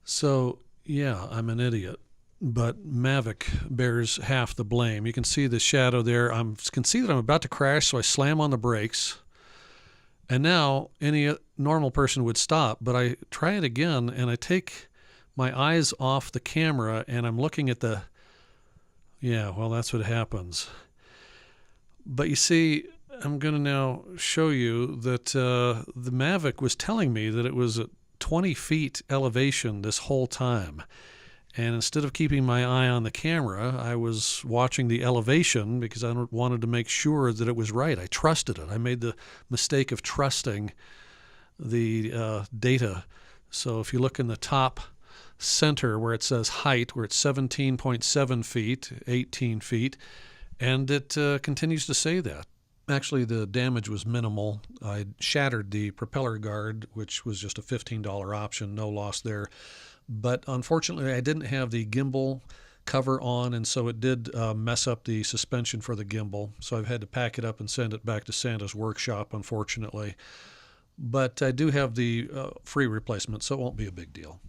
So, yeah, I'm an idiot, but Mavic bears half the blame. You can see the shadow there. I can see that I'm about to crash, so I slam on the brakes. And now any normal person would stop, but I try it again and I take my eyes off the camera and I'm looking at the, yeah, well, that's what happens. But you see, I'm going to now show you that the Mavic was telling me that it was at 20 feet elevation this whole time. And instead of keeping my eye on the camera, I was watching the elevation because I wanted to make sure that it was right. I trusted it. I made the mistake of trusting the data. So if you look in the top center where it says height, where it's 17.7 feet, 18 feet, and it continues to say that. Actually, the damage was minimal. I shattered the propeller guard, which was just a $15 option, no loss there. But unfortunately, I didn't have the gimbal cover on, and so it did mess up the suspension for the gimbal. So I've had to pack it up and send it back to Santa's workshop, unfortunately. But I do have the free replacement, so it won't be a big deal.